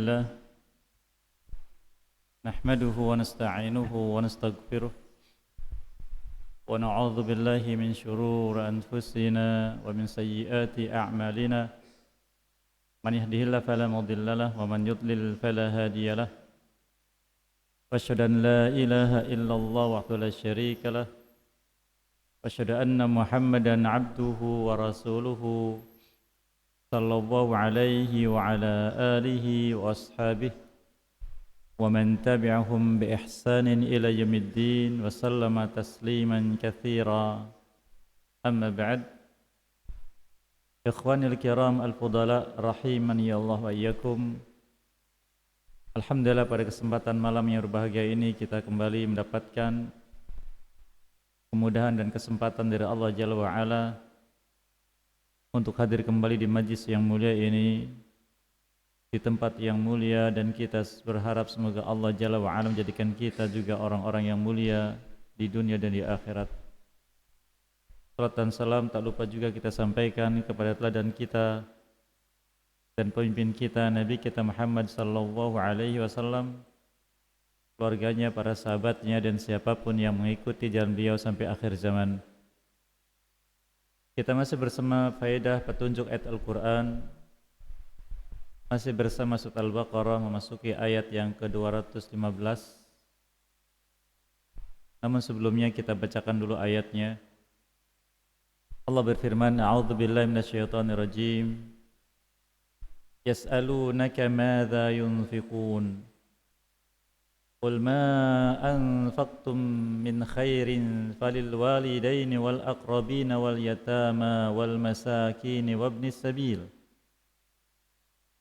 لله نحمده ونستعينه ونستغفره ونعوذ بالله من شرور أنفسنا ومن سيئات أعمالنا من يهده الله فلا مضل له ومن يضلل فلا هادي له وأشهد أن لا إله إلا الله وحده لا شريك له وأشهد أن محمدا عبده ورسوله صلى الله عليه وعلى آله وأصحابه ومن تبعهم بإحسان إلى يوم الدين وسلم تسليما كثيرا أما بعد إخواني الكرام الفضلاء rahimani Allah wa iyyakum. Alhamdulillah, pada kesempatan malam yang berbahagia ini kita kembali mendapatkan kemudahan dan kesempatan dari Allah Jalla wa Ala untuk hadir kembali di majlis yang mulia ini, di tempat yang mulia, dan kita berharap semoga Allah Jalla wa Ala menjadikan kita juga orang-orang yang mulia di dunia dan di akhirat. Salat dan salam tak lupa juga kita sampaikan kepada teladan kita dan pemimpin kita, Nabi kita Muhammad sallallahu alaihi wasallam, keluarganya, para sahabatnya, dan siapapun yang mengikuti jalan beliau sampai akhir zaman. Kita masih bersama faedah petunjuk ayat Al-Quran, masih bersama surat Al-Baqarah, memasuki ayat yang ke-215. Namun sebelumnya kita bacakan dulu ayatnya. Allah berfirman, A'udzubillahi minasyaitonirrajim. Yas'alunaka madza yunfiqun قل ما أنفقتم من خير فللوالدين والأقربين واليتامى والمساكين وابن السبيل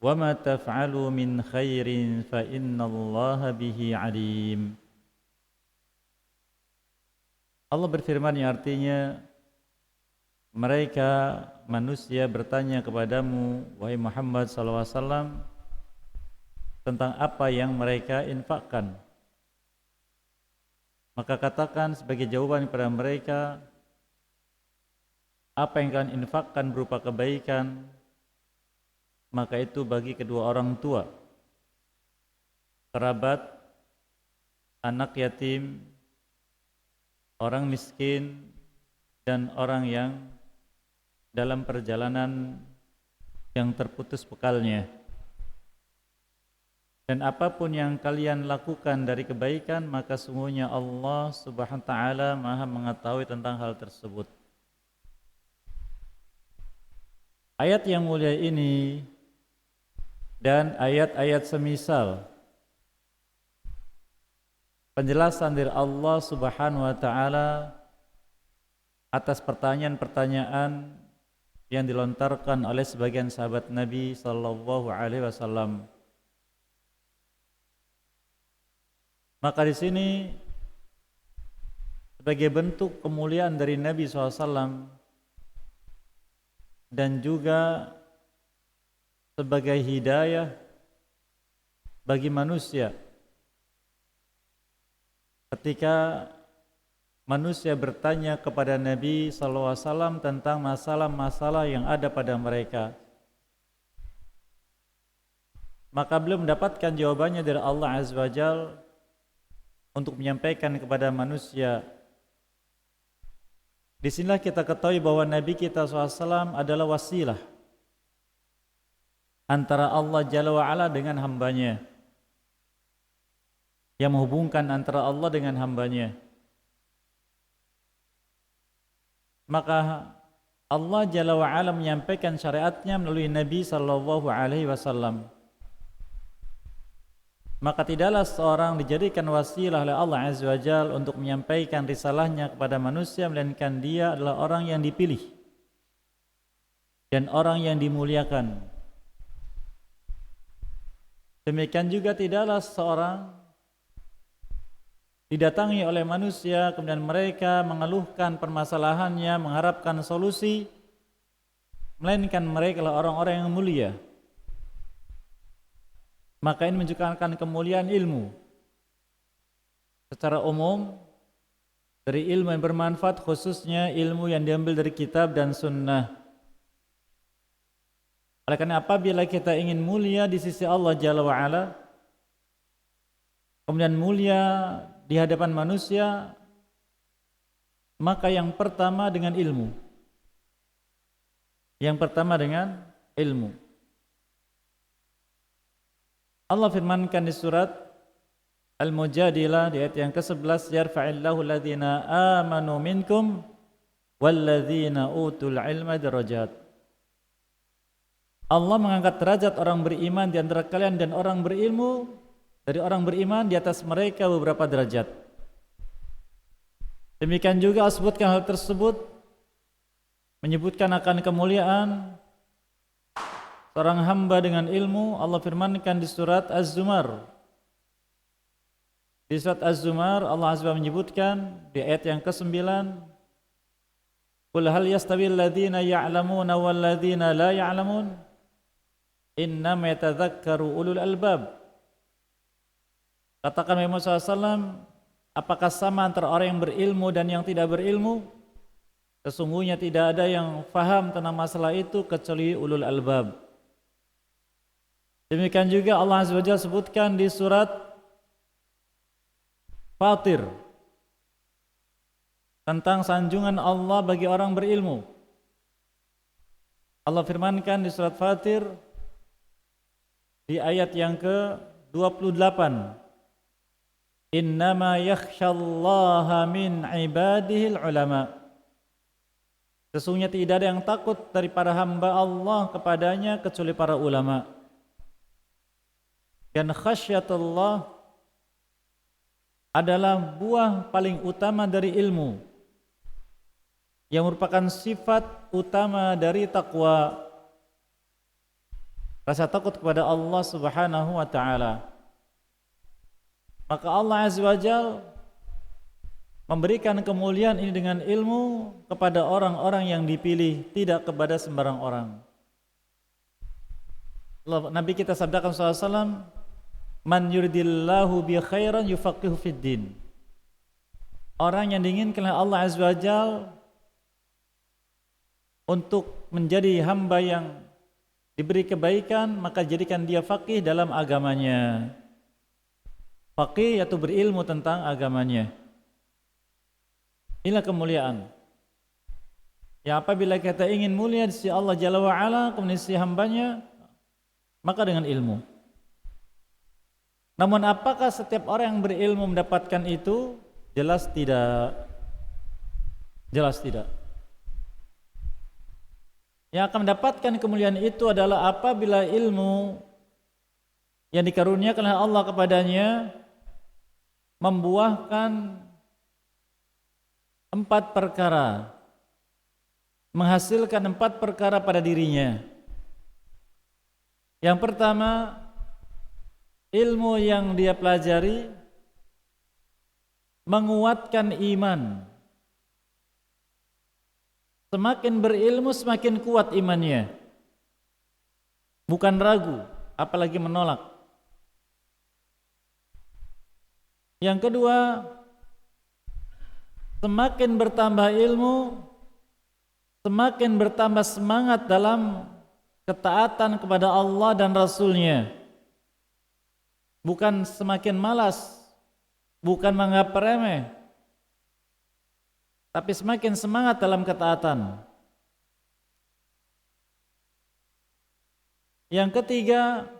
وما تفعلوا من خير فإن الله به عليم. Allah berfirman yang artinya, mereka manusia bertanya kepadamu wahai Muhammad SAW tentang apa yang mereka infakkan. Maka katakan sebagai jawaban kepada mereka, apa yang kalian infakkan berupa kebaikan, maka itu bagi kedua orang tua, kerabat, anak yatim, orang miskin, dan orang yang dalam perjalanan yang terputus bekalnya. Dan apapun yang kalian lakukan dari kebaikan, maka sungguhnya Allah Subhanahu wa ta'ala Maha mengetahui tentang hal tersebut. Ayat yang mulia ini dan ayat-ayat semisal, penjelasan dari Allah Subhanahu wa ta'ala atas pertanyaan-pertanyaan yang dilontarkan oleh sebagian sahabat Nabi sallallahu alaihi wasallam. Maka di sini sebagai bentuk kemuliaan dari Nabi SAW dan juga sebagai hidayah bagi manusia, ketika manusia bertanya kepada Nabi SAW tentang masalah-masalah yang ada pada mereka, maka beliau mendapatkan jawabannya dari Allah Azza wa Jalla untuk menyampaikan kepada manusia. Disinilah kita ketahui bahwa Nabi kita SAW adalah wasilah antara Allah Jalla wa'ala dengan hambanya, yang menghubungkan antara Allah dengan hambanya. Maka Allah Jalla wa'ala menyampaikan syariatnya melalui Nabi sallallahu alaihi wasallam. Maka tidaklah seorang dijadikan wasilah oleh Allah Azza wa Jalla untuk menyampaikan risalahnya kepada manusia, melainkan dia adalah orang yang dipilih dan orang yang dimuliakan. Demikian juga tidaklah seorang didatangi oleh manusia, kemudian mereka mengeluhkan permasalahannya, mengharapkan solusi, melainkan mereka adalah orang-orang yang mulia. Maka ini menunjukkan kemuliaan ilmu secara umum, dari ilmu yang bermanfaat, khususnya ilmu yang diambil dari kitab dan sunnah. Oleh karena apabila kita ingin mulia di sisi Allah Jalla wa Ala, kemudian mulia di hadapan manusia, maka yang pertama dengan ilmu. Yang pertama dengan ilmu. Allah firmankan di surat Al-Mujadilah di ayat yang ke-11, yarfa'illahu alladhina amanu minkum walladzina utul ilma darajat. Allah mengangkat derajat orang beriman di antara kalian dan orang berilmu, dari orang beriman di atas mereka beberapa derajat. Demikian juga Allah sebutkan hal tersebut, menyebutkan akan kemuliaan seorang hamba dengan ilmu. Allah firmankan di surat Az-Zumar. Di surat Az-Zumar Allah Azza wa menyebutkan di ayat yang ke-9, "Qul hal yastawil ladzina ya'lamuna wal ladzina la ya'lamun? Innama yatadzakkaru ulul albab." Katakan Muhammad SAW, apakah sama antara orang yang berilmu dan yang tidak berilmu? Sesungguhnya tidak ada yang faham tentang masalah itu kecuali ulul albab. Demikian juga Allah Azza wa Jalla sebutkan di surat Fatir tentang sanjungan Allah bagi orang berilmu. Allah firmankan di surat Fatir di ayat yang ke-28, "Innama yakhsyallaha min ibadihil ulama." Sesungguhnya tidak ada yang takut daripada hamba Allah kepadanya kecuali para ulama. Dan khasyatullah adalah buah paling utama dari ilmu, yang merupakan sifat utama dari takwa, rasa takut kepada Allah Subhanahu wa taala. Maka Allah Azza wa Jalla memberikan kemuliaan ini dengan ilmu kepada orang-orang yang dipilih, tidak kepada sembarang orang. Nabi kita sabdakan SAW, "Man yuridillahu bi khairan yufaqihu fid din." Orang yang diinginkan oleh Allah Azza wa Jalla untuk menjadi hamba yang diberi kebaikan, maka jadikan dia faqih dalam agamanya. Faqih yaitu berilmu tentang agamanya. Inilah kemuliaan. Ya, apabila kita ingin mulia di sisi Allah Jalla wa Ala, kemudian di sisi hambanya, maka dengan ilmu. Namun apakah setiap orang yang berilmu mendapatkan itu? Jelas tidak. Jelas tidak. Yang akan mendapatkan kemuliaan itu adalah apabila ilmu yang dikaruniakan oleh Allah kepadanya membuahkan 4 perkara, menghasilkan 4 perkara pada dirinya. Yang pertama, ilmu yang dia pelajari menguatkan iman. Semakin berilmu semakin kuat imannya, bukan ragu, apalagi menolak. Yang kedua, semakin bertambah ilmu, semakin bertambah semangat dalam ketaatan kepada Allah dan Rasul-Nya. Bukan semakin malas, bukan menganggap remeh, tapi semakin semangat dalam ketaatan. Yang ketiga,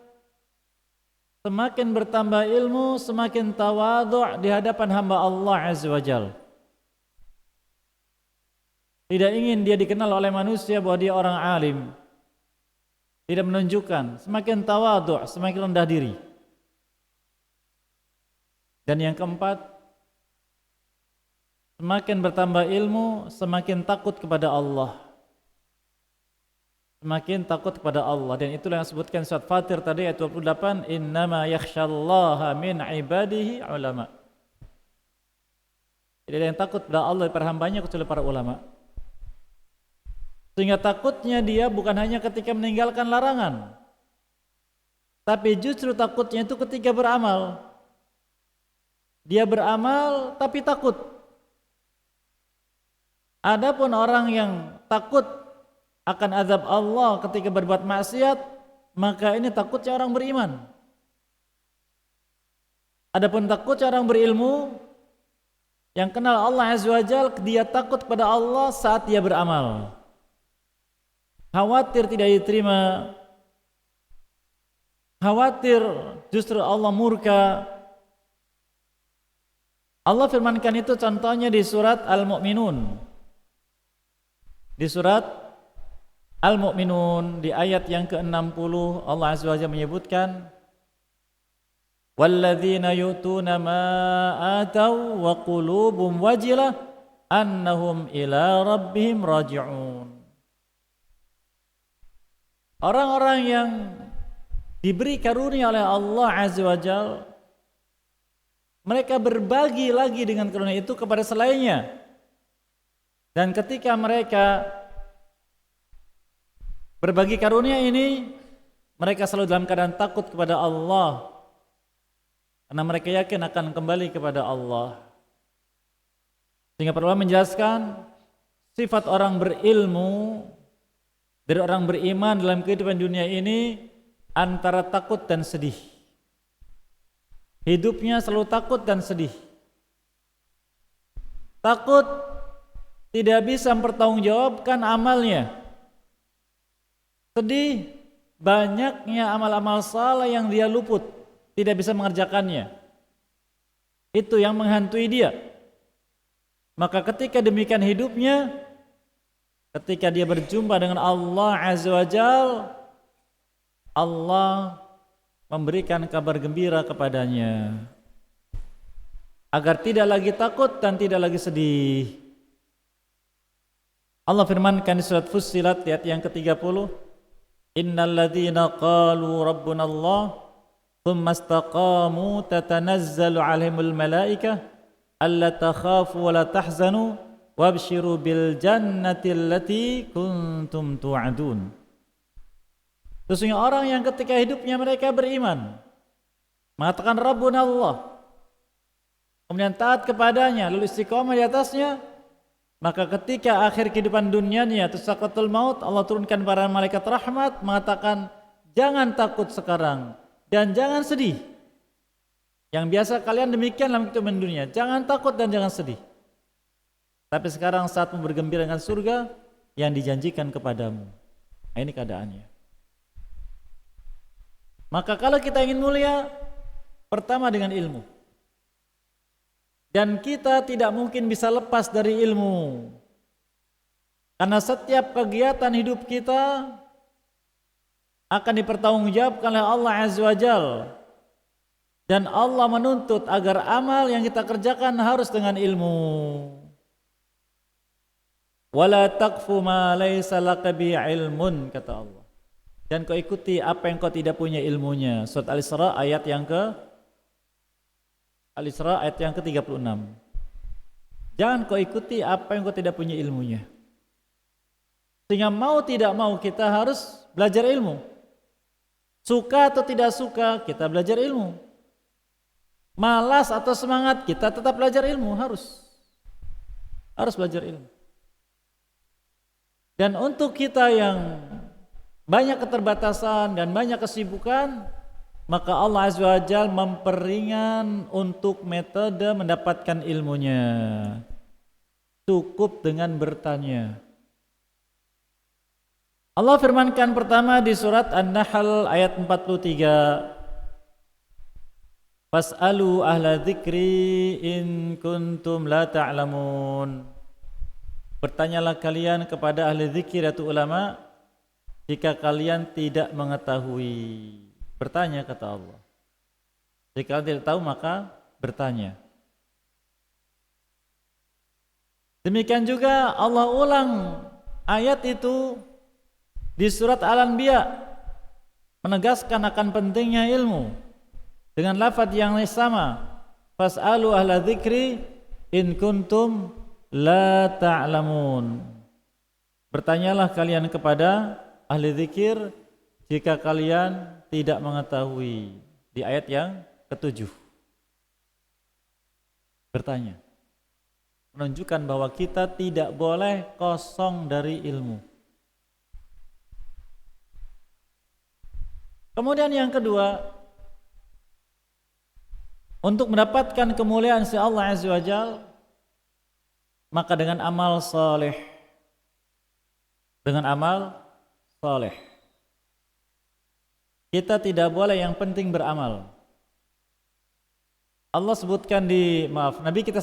semakin bertambah ilmu, semakin tawadhu' di hadapan hamba Allah Azza wa Jalla. Tidak ingin dia dikenal oleh manusia bahwa dia orang alim. Tidak menunjukkan, semakin tawadhu', semakin rendah diri. Dan yang keempat, semakin bertambah ilmu, semakin takut kepada Allah. Semakin takut kepada Allah. Dan itulah yang disebutkan surat Fatir tadi ayat 28, "Innama yakhsyallaha min ibadihi ulama." Tidak ada yang takut kepada Allah para hambanya kecuali para ulama. Sehingga takutnya dia bukan hanya ketika meninggalkan larangan, tapi justru takutnya itu ketika beramal. Dia beramal tapi takut. Adapun orang yang takut akan azab Allah ketika berbuat maksiat, maka ini takutnya orang beriman. Adapun takutnya orang berilmu yang kenal Allah Azza wa Jalla, dia takut kepada Allah saat dia beramal. Khawatir tidak diterima, khawatir justru Allah murka. Allah firmankan itu contohnya di surat Al-Mu'minun. Di surat Al-Mu'minun di ayat yang ke-60 Allah Azza wa Jalla menyebutkan, walladzina yu'tuna ma ataw wa qulubuhum wajilah annahum ila rabbihim raji'un. Orang-orang yang diberi karunia oleh Allah Azza wa Jalla, mereka berbagi lagi dengan karunia itu kepada selainnya. Dan ketika mereka berbagi karunia ini, mereka selalu dalam keadaan takut kepada Allah, karena mereka yakin akan kembali kepada Allah. Sehingga para ulama menjelaskan sifat orang berilmu dari orang beriman dalam kehidupan dunia ini antara takut dan sedih. Hidupnya selalu takut dan sedih. Takut tidak bisa mempertanggungjawabkan amalnya. Sedih banyaknya amal-amal salah yang dia luput, tidak bisa mengerjakannya. Itu yang menghantui dia. Maka ketika demikian hidupnya, ketika dia berjumpa dengan Allah Azza wa Jalla, Allah memberikan kabar gembira kepadanya agar tidak lagi takut dan tidak lagi sedih. Allah firmankan di surat Fussilat ayat yang ke-30, innal ladzina qalu rabbuna Allah thumma istaqamu tatanazzalu alaihimul malaikah alla takhafu wa la tahzanu wabshiru bil jannati allati kuntum tu'adun. Sesungguhnya orang yang ketika hidupnya mereka beriman, mengatakan Rabbuna Allah, kemudian taat kepadanya, lalu istiqomah di atasnya, maka ketika akhir kehidupan dunianya atau sakaratul maut, Allah turunkan para malaikat rahmat mengatakan, jangan takut sekarang dan jangan sedih. Yang biasa kalian demikian dalam kehidupan dunia, jangan takut dan jangan sedih. Tapi sekarang saatmu bergembira dengan surga yang dijanjikan kepadamu. Nah, ini keadaannya. Maka kalau kita ingin mulia, pertama dengan ilmu. Dan kita tidak mungkin bisa lepas dari ilmu. Karena setiap kegiatan hidup kita akan dipertanggungjawabkan oleh Allah Azza wa Jalla. Dan Allah menuntut agar amal yang kita kerjakan harus dengan ilmu. Wala taqfu ma laysa laka bi ilmun, kata Allah. Dan kau ikuti apa yang kau tidak punya ilmunya. Surat Al-Isra ayat yang ke-36. Jangan kau ikuti apa yang kau tidak punya ilmunya. Sehingga mau tidak mau kita harus belajar ilmu. Suka atau tidak suka kita belajar ilmu. Malas atau semangat kita tetap belajar ilmu, harus belajar ilmu. Dan untuk kita yang banyak keterbatasan dan banyak kesibukan, maka Allah Azza wa Jalla memperingan untuk metode mendapatkan ilmunya. Cukup dengan bertanya. Allah firmankan pertama di surat An-Nahl ayat 43, fas'alu ahla dzikri in kuntum la ta'lamun. Bertanyalah kalian kepada ahli zikir atau ulama jika kalian tidak mengetahui. Bertanya, kata Allah. Jika kalian tidak tahu maka bertanya. Demikian juga Allah ulang ayat itu di surat Al-Anbiya, menegaskan akan pentingnya ilmu dengan lafaz yang sama, fas'alu ahla dzikri in kuntum la ta'lamun. Bertanyalah kalian kepada ahli zikir jika kalian tidak mengetahui. Di ayat yang ke-7 bertanya, menunjukkan bahwa kita tidak boleh kosong dari ilmu. Kemudian yang kedua, untuk mendapatkan kemuliaan si Allah Azza wa Jalla, maka dengan amal saleh. Dengan amal saleh. Kita tidak boleh yang penting beramal. Allah sebutkan di Nabi kita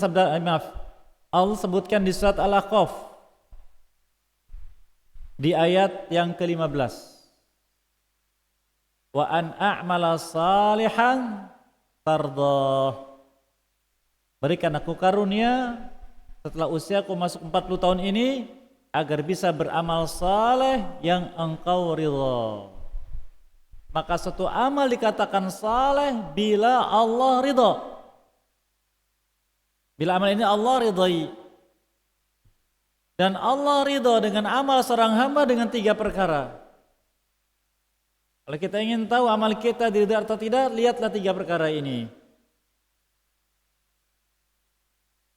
Allah sebutkan di surat Al-Ahqaf di ayat yang ke-15. Wa an a'mala salihan tardah. Berikan aku karunia setelah usiaku masuk 40 tahun ini agar bisa beramal saleh yang engkau ridha. Maka suatu amal dikatakan saleh bila Allah ridha. Bila amal ini Allah ridhai. Dan Allah ridha dengan amal seorang hamba dengan 3 perkara. Kalau kita ingin tahu amal kita diridhai atau tidak, lihatlah 3 perkara ini.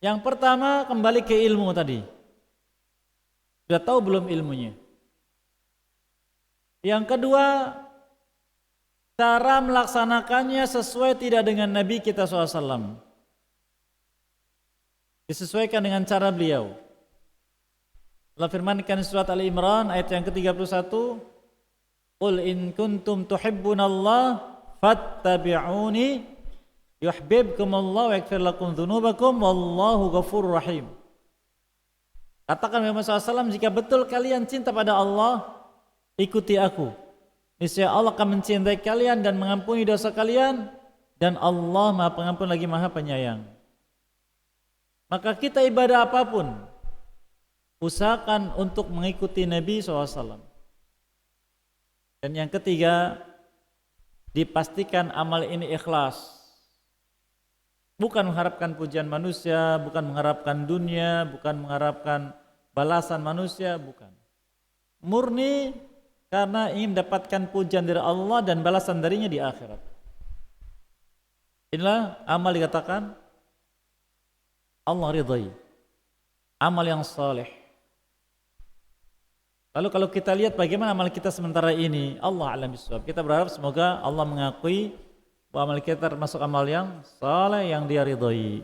Yang pertama, kembali ke ilmu tadi. Sudah tahu belum ilmunya? Yang kedua, cara melaksanakannya sesuai tidak dengan Nabi kita SAW. Disesuaikan dengan cara beliau. Allah firmankan di surat Al-Imran ayat yang ke-31, Qul in kuntum tuhibbunallah fattabi'uni yuhibbukumullah wa yaghfir lakum dzunubakum wallahu ghafurur rahim. Katakan Muhammad SAW, jika betul kalian cinta pada Allah, ikuti aku. Niscaya Allah akan mencintai kalian dan mengampuni dosa kalian, dan Allah Maha Pengampun lagi Maha Penyayang. Maka kita ibadah apapun, usahakan untuk mengikuti Nabi SAW. Dan yang ketiga, dipastikan amal ini ikhlas. Bukan mengharapkan pujian manusia, bukan mengharapkan dunia, bukan mengharapkan balasan manusia, bukan. Murni karena ingin mendapatkan pujian dari Allah dan balasan darinya di akhirat. Inilah amal dikatakan Allah ridhai. Amal yang saleh. Lalu kalau kita lihat bagaimana amal kita sementara ini, Allah a'lam bishawab. Kita berharap semoga Allah mengakui bahwa amal kita termasuk amal yang saleh yang Dia ridhai.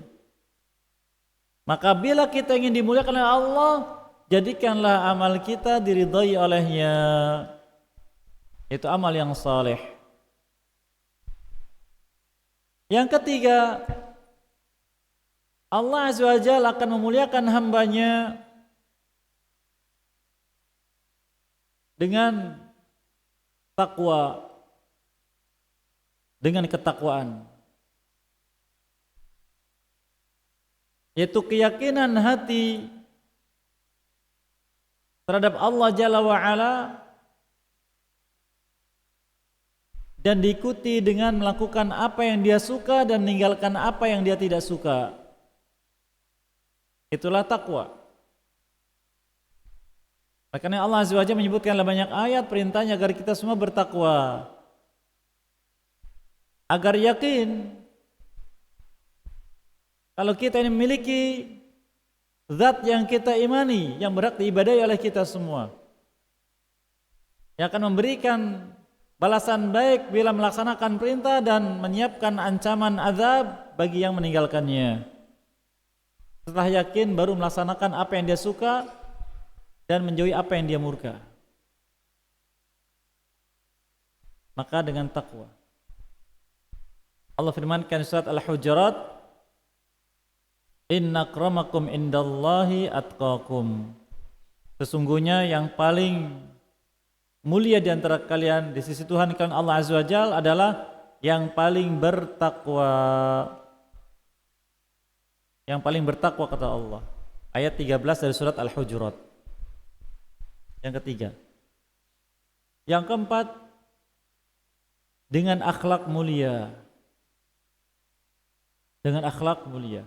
Maka bila kita ingin dimuliakan oleh Allah, jadikanlah amal kita diridhai olehnya. Itu amal yang saleh. Yang ketiga, Allah Azza wa Jalla akan memuliakan hambanya dengan takwa, dengan ketakwaan, yaitu keyakinan hati terhadap Allah Jalla wa Ala dan diikuti dengan melakukan apa yang Dia suka dan meninggalkan apa yang Dia tidak suka. Itulah takwa. Makanya Allah Azza wa Jalla menyebutkan dalam banyak ayat perintahnya agar kita semua bertakwa, agar yakin kalau kita ini memiliki zat yang kita imani, yang berhak diibadahi oleh kita semua, yang akan memberikan balasan baik bila melaksanakan perintah dan menyiapkan ancaman azab bagi yang meninggalkannya. Setelah yakin baru melaksanakan apa yang Dia suka dan menjauhi apa yang Dia murka. Maka dengan takwa. Allah firmankan surat Al-Hujurat, Inna akramakum indallahi atqakum. Sesungguhnya yang paling mulia di antara kalian di sisi Tuhan kalian Allah Azza wa Jalla adalah yang paling bertakwa. Yang paling bertakwa kata Allah. Ayat 13 dari surat Al-Hujurat. Yang ketiga. Yang keempat, dengan akhlak mulia. Dengan akhlak mulia.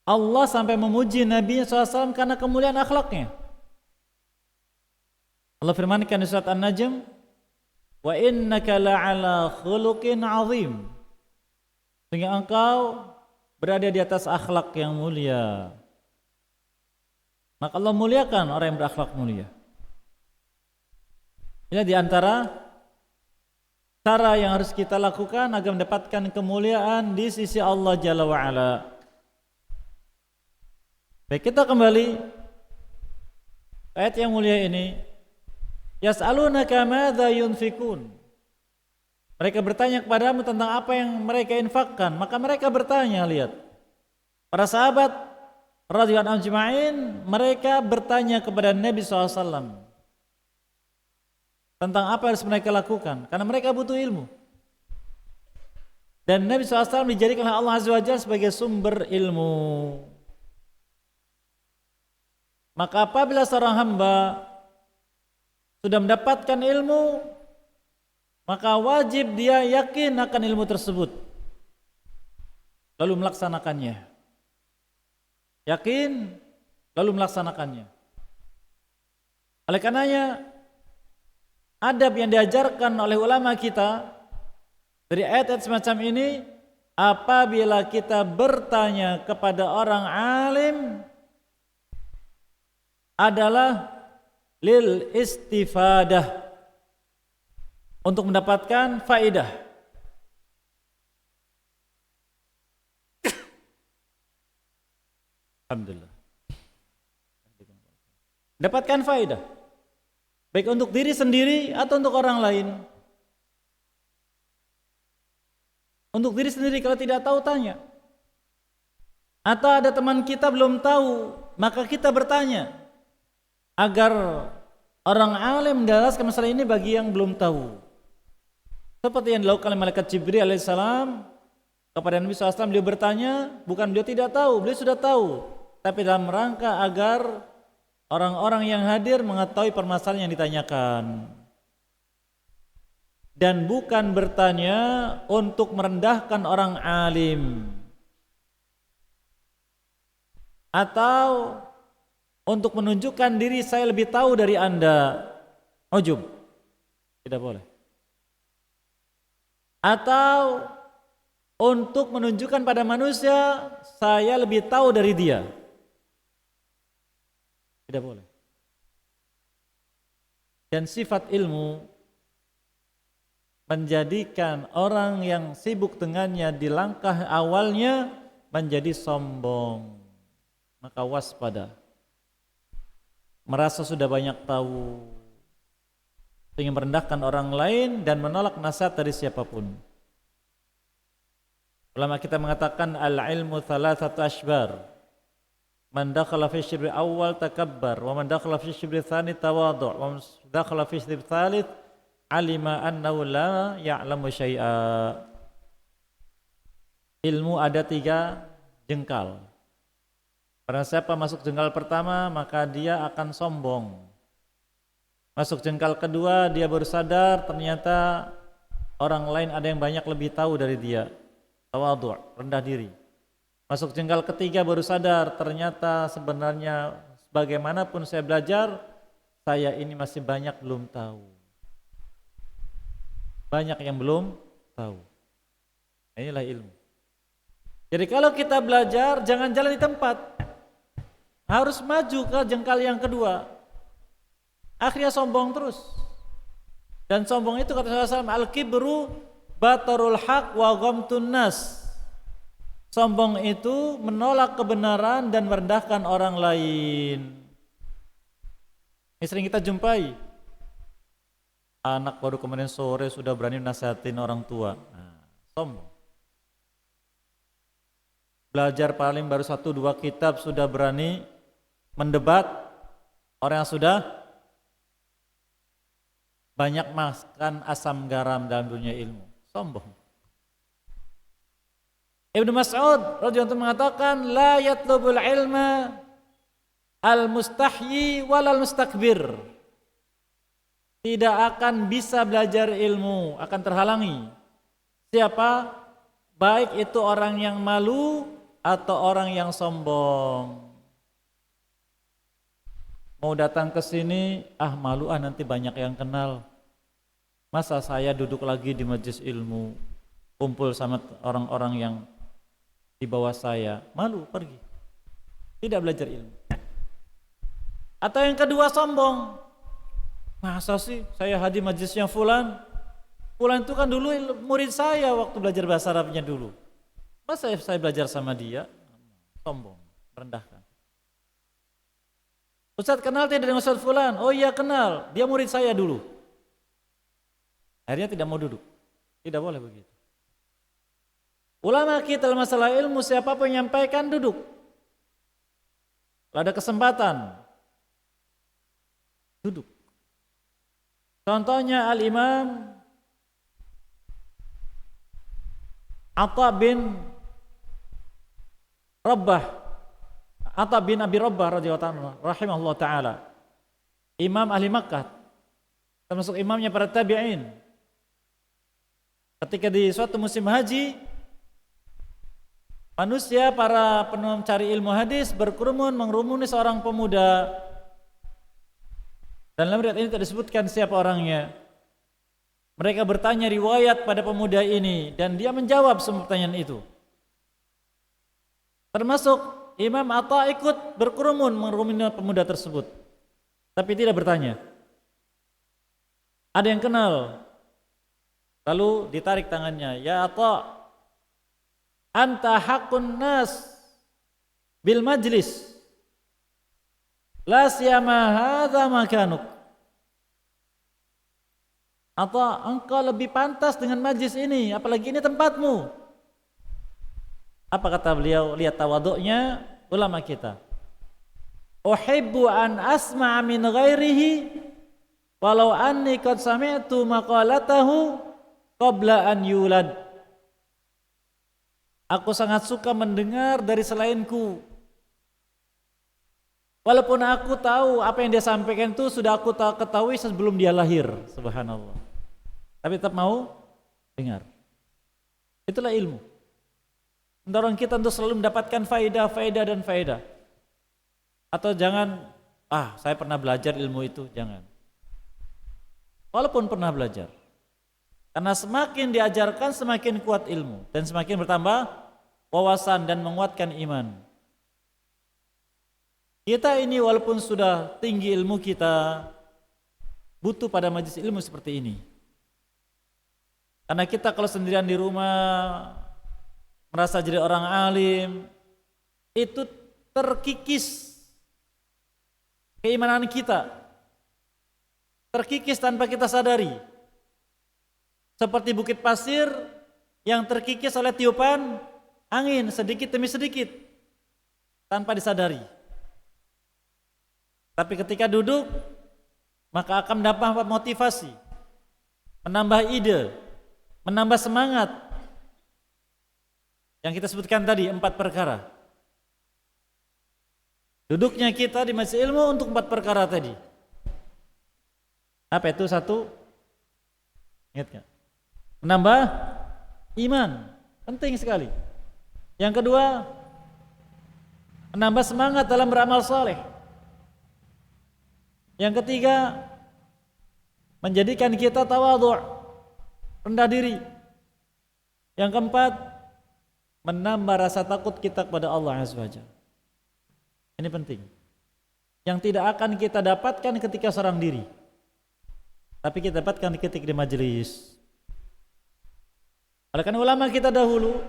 Allah sampai memuji Nabi SAW karena kemuliaan akhlaknya. Allah firmankan di surat An-Najm, wa innaka la'ala khuluqin 'azim. Sehingga engkau berada di atas akhlak yang mulia. Maka Allah muliakan orang yang berakhlak mulia. Ini di antara cara yang harus kita lakukan agar mendapatkan kemuliaan di sisi Allah Jalla wa'ala. Baik, kita kembali ayat yang mulia ini. Yas'alunaka madza yunfikun. Mereka bertanya kepadamu tentang apa yang mereka infakkan. Maka mereka bertanya, lihat, para sahabat radhiyallahu anhum ajma'in, mereka bertanya kepada Nabi SAW tentang apa yang harus mereka lakukan, karena mereka butuh ilmu. Dan Nabi SAW dijadikan oleh Allah Azza wa Jalla sebagai sumber ilmu. Maka apabila seorang hamba sudah mendapatkan ilmu, maka wajib dia yakin akan ilmu tersebut, lalu melaksanakannya. Yakin, lalu melaksanakannya. Oleh karenanya, adab yang diajarkan oleh ulama kita dari ayat-ayat semacam ini, apabila kita bertanya kepada orang alim, adalah lil istifadah, untuk mendapatkan faedah. Alhamdulillah. Dapatkan faedah, baik untuk diri sendiri atau untuk orang lain. Untuk diri sendiri, kalau tidak tahu tanya. Atau ada teman kita belum tahu, maka kita bertanya agar orang alim menjelaskan masalah ini bagi yang belum tahu. Seperti yang dilakukan oleh malaikat Jibril alaihissalam kepada Nabi SAW. Beliau bertanya, bukan beliau tidak tahu, beliau sudah tahu, tapi dalam rangka agar orang-orang yang hadir mengetahui permasalahan yang ditanyakan, dan bukan bertanya untuk merendahkan orang alim atau untuk menunjukkan diri saya lebih tahu dari Anda. Ujub, tidak boleh. Atau untuk menunjukkan pada manusia saya lebih tahu dari dia. Tidak boleh. Dan sifat ilmu menjadikan orang yang sibuk dengannya di langkah awalnya menjadi sombong. Maka waspada. Merasa sudah banyak tahu, ingin merendahkan orang lain dan menolak nasihat dari siapapun. Ulama kita mengatakan al-ilmu thalathatu ashbar. Man dakhala fi shibri awal takabbar, wa man dakhala fi shibri tsani tawadhu', wa man dakhala fi shibri tsalits alima annahu la ya'lamu syai'a. Ilmu ada 3 jengkal. Barang siapa masuk jengkal pertama, maka dia akan sombong. Masuk jengkal kedua, dia baru sadar ternyata orang lain ada yang banyak lebih tahu dari dia. Tawadhu', rendah diri. Masuk jengkal ketiga, baru sadar ternyata sebenarnya bagaimanapun saya belajar, saya ini masih banyak belum tahu. Banyak yang belum tahu. Inilah ilmu. Jadi kalau kita belajar, jangan jalan di tempat, harus maju ke jengkal yang kedua. Akhirnya sombong terus. Dan sombong itu kata Rasulullah SAW, al-kibru batarul haq wa ghamtun nas. Sombong itu menolak kebenaran dan merendahkan orang lain. Ini sering kita jumpai. Anak baru kemarin sore sudah berani nasihatin orang tua. Nah, sombong. Belajar paling baru 1-2 kitab sudah berani mendebat orang yang sudah banyak makan asam garam dalam dunia ilmu. Sombong. Ibnu Mas'ud radhiyallahu anhu mengatakan, la yatlubul ilma al-mustahyi walal mustakbir. Tidak akan bisa belajar ilmu, akan terhalangi. Siapa? Baik itu orang yang malu atau orang yang sombong. Mau datang ke sini, malu nanti banyak yang kenal. Masa saya duduk lagi di majelis ilmu, kumpul sama orang-orang yang di bawah saya, malu pergi. Tidak belajar ilmu. Atau yang kedua sombong. Masa sih saya hadir majelisnya fulan? Fulan itu kan dulu murid saya waktu belajar bahasa Arabnya dulu. Masa saya belajar sama dia? Sombong, merendahkan. Ustaz kenal tidak dengan Ustaz fulan? Oh iya kenal, dia murid saya dulu. Akhirnya tidak mau duduk. Tidak boleh begitu. Ulama kita dalam masalah ilmu, siapapun yang menyampaikan duduk. Kalau ada kesempatan, duduk. Contohnya Al-Imam Atha bin Rabbah, Atha bin Abi Rabbah radhiyallahu rahimahullah taala, imam ahli Makkah, termasuk imamnya para tabi'in. Ketika di suatu musim haji, manusia para pencari ilmu hadis berkerumun mengerumuni seorang pemuda. Dan dalam riwayat ini tidak disebutkan siapa orangnya. Mereka bertanya riwayat pada pemuda ini dan dia menjawab semua pertanyaan itu. Termasuk Imam Atha ikut berkerumun mengerumuni pemuda tersebut, tapi tidak bertanya. Ada yang kenal, lalu ditarik tangannya, ya Atha, anta haqqun nas bil majlis, la siyama hadza makanuk. Atha, engkau lebih pantas dengan majlis ini, apalagi ini tempatmu. Apa kata beliau? Lihat tawaduknya ulama kita. Uhibbu an asma'a min ghairihi walau anni qad sami'tu maqalatahu qabla an yulad. Aku sangat suka mendengar dari selainku, walaupun aku tahu apa yang dia sampaikan itu sudah aku ketahui sebelum dia lahir. Subhanallah. Tapi tetap mau dengar. Itulah ilmu. Mendorong kita untuk selalu mendapatkan faedah dan faedah. Atau jangan, saya pernah belajar ilmu itu, jangan. Walaupun pernah belajar. Karena semakin diajarkan semakin kuat ilmu dan semakin bertambah wawasan dan menguatkan iman. Kita ini walaupun sudah tinggi ilmu kita, butuh pada majelis ilmu seperti ini. Karena kita kalau sendirian di rumah merasa jadi orang alim, itu terkikis keimanan kita, terkikis tanpa kita sadari. Seperti bukit pasir yang terkikis oleh tiupan angin sedikit demi sedikit tanpa disadari. Tapi ketika duduk, maka akan mendapat motivasi, menambah ide, menambah semangat. Yang kita sebutkan tadi 4 perkara. Duduknya kita di majelis ilmu untuk 4 perkara tadi. Apa itu? 1, ingat gak? Menambah iman, penting sekali. Yang kedua, menambah semangat dalam beramal saleh. Yang ketiga, menjadikan kita tawadhu', rendah diri. Yang keempat, menambah rasa takut kita kepada Allah Azza wa Jalla. Ini penting. Yang tidak akan kita dapatkan ketika seorang diri, tapi kita dapatkan ketika di majelis. Oleh karena ulama kita dahulu,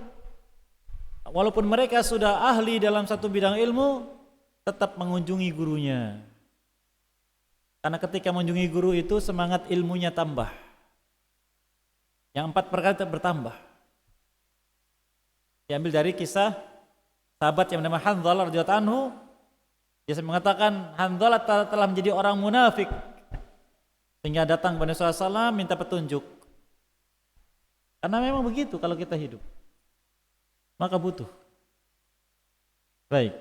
walaupun mereka sudah ahli dalam satu bidang ilmu, tetap mengunjungi gurunya. Karena ketika mengunjungi guru itu semangat ilmunya tambah. Yang 4 perkara bertambah. Diambil dari kisah sahabat yang bernama Hanzalah radhiyallahu anhu. Dia mengatakan Hanzalah telah menjadi orang munafik, sehingga datang kepada Nabi SAW minta petunjuk. Karena memang begitu kalau kita hidup, maka butuh. Baik.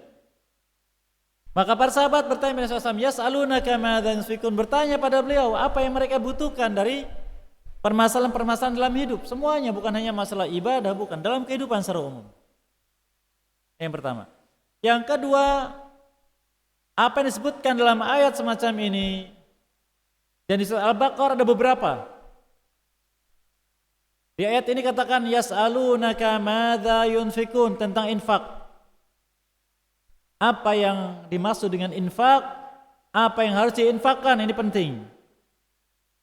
Maka para sahabat bertanya kepada Nabi SAW, yas'alunaka madza yunfikun, bertanya pada beliau apa yang mereka butuhkan dari permasalahan-permasalahan dalam hidup. Semuanya, bukan hanya masalah ibadah, bukan, dalam kehidupan secara umum. Yang pertama. Yang kedua, apa yang disebutkan dalam ayat semacam ini, dan di surah Al-Baqarah ada beberapa. Di ayat ini katakan yas'alunaka madza yunfikun, tentang infak. Apa yang dimaksud dengan infak, apa yang harus diinfakkan, ini penting.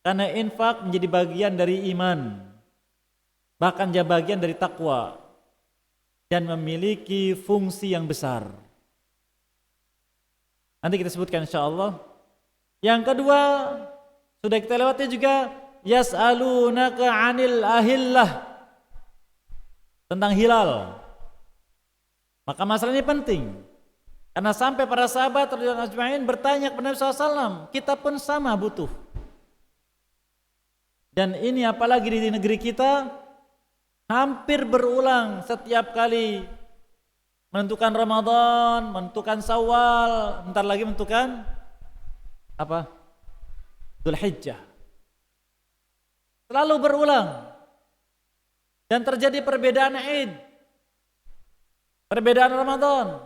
Karena infak menjadi bagian dari iman, bahkan dia bagian dari takwa, dan memiliki fungsi yang besar. Nanti kita sebutkan insyaallah. Yang kedua, sudah kita lewati juga, yas'alunaka 'anil ahillah, tentang hilal. Maka masalah ini penting, karena sampai para sahabat radhiyallahu ajma'in bertanya kepada Nabi SAW, kita pun sama butuh. Dan ini apalagi di negeri kita, hampir berulang setiap kali menentukan Ramadan, menentukan Syawal, bentar lagi menentukan apa? Dzulhijjah. Selalu berulang. Dan terjadi perbedaan Id, perbedaan Ramadan.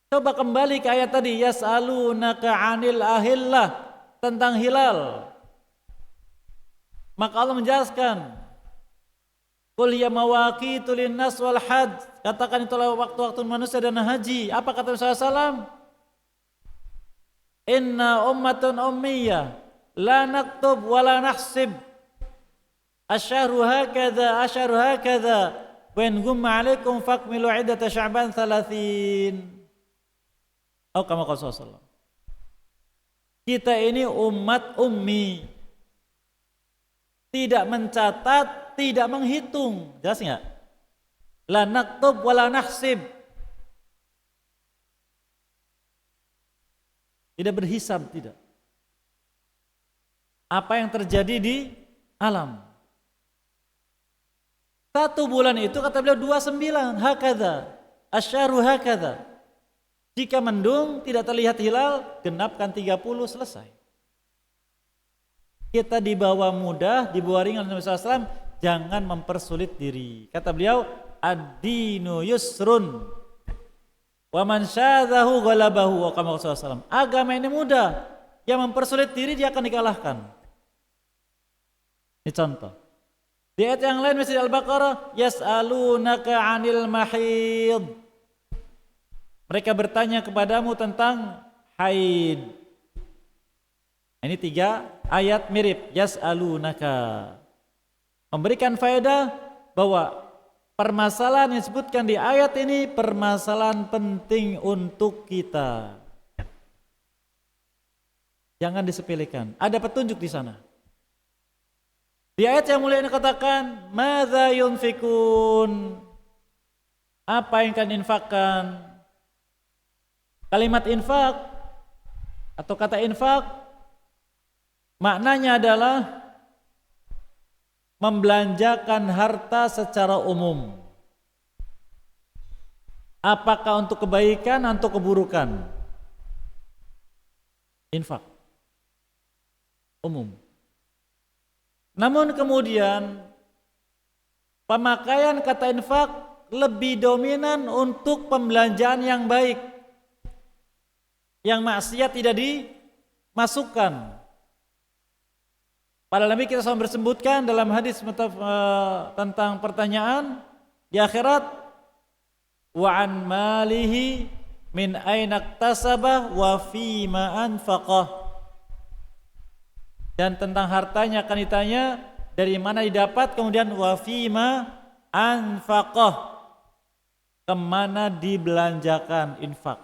Coba kembali ke ayat tadi, yas'alunaka 'anil ahillah, tentang hilal. Maka Allah menjelaskan, qul ya mawaqitu linnas wal hajj, katakan itulah waktu-waktu manusia dan haji. Apa kata Rasulullah SAW? Inna ummatun ummiyah la naktub wa la nahsib, asyahru hakadha wa in gumma alaikum fakmilu iddata sya'ban 30. Oh, kama qala sallallahu. Kita ini umat ummi, tidak mencatat, tidak menghitung. Jelas enggak? La naktub wa la nahsib, tidak berhisab, tidak. Apa yang terjadi di alam. Satu bulan itu kata beliau 29, hakadha, asyahru hakadha. Jika mendung tidak terlihat hilal, genapkan 30, selesai. Kita dibawa mudah, dibawa ringan oleh Nabi SAW, jangan mempersulit diri. Kata beliau, ad-dinu yusrun wa man syadzahu ghalabahu, wa kama Rasulullah SAW. Agama ini mudah, yang mempersulit diri dia akan dikalahkan. Ini contoh. Di ayat yang lain Masjid Al-Baqarah, yas'alunaka 'anil mahid. Mereka bertanya kepadamu tentang haid. Ini 3 ayat mirip, yas'alunaka. Memberikan faedah bahwa permasalahan yang disebutkan di ayat ini permasalahan penting untuk kita. Jangan disepelekan. Ada petunjuk di sana. Di ayat yang mulia ini katakan, madza yunfikun, apa yang kalian infakkan. Kalimat infak atau kata infak maknanya adalah membelanjakan harta secara umum. Apakah untuk kebaikan atau keburukan? Infak umum. Namun kemudian pemakaian kata infak lebih dominan untuk pembelanjaan yang baik, yang maksiat tidak dimasukkan. Para Nabi kita SAW bersebutkan dalam hadis tentang pertanyaan di akhirat, wa an malihi min aina iktasabah wa fima anfaqah. Dan tentang hartanya akan ditanya dari mana didapat, kemudian wa fima anfaqah, kemana dibelanjakan infak.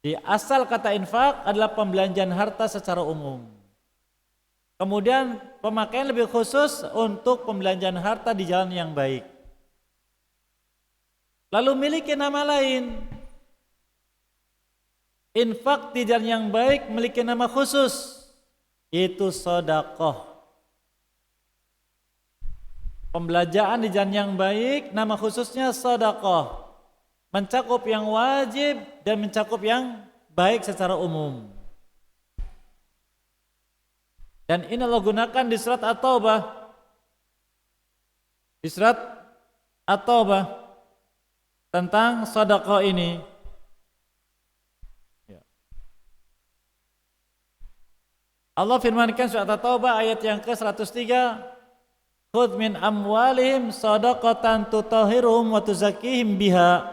Di asal kata infak adalah pembelanjaan harta secara umum. Kemudian pemakaian lebih khusus untuk pembelanjaan harta di jalan yang baik. Lalu miliki nama lain. Infak di jalan yang baik memiliki nama khusus, yaitu sedekah. Pembelanjaan di jalan yang baik nama khususnya sedekah, mencakup yang wajib dan mencakup yang baik secara umum. Dan ini Allah gunakan di surat At-Taubah. Di surat At-Taubah tentang sedekah ini. Allah firmankan surat At-Taubah ayat yang ke-103, khudz min amwalihim shadaqatan tutahhiruhum wa tuzakkihim biha.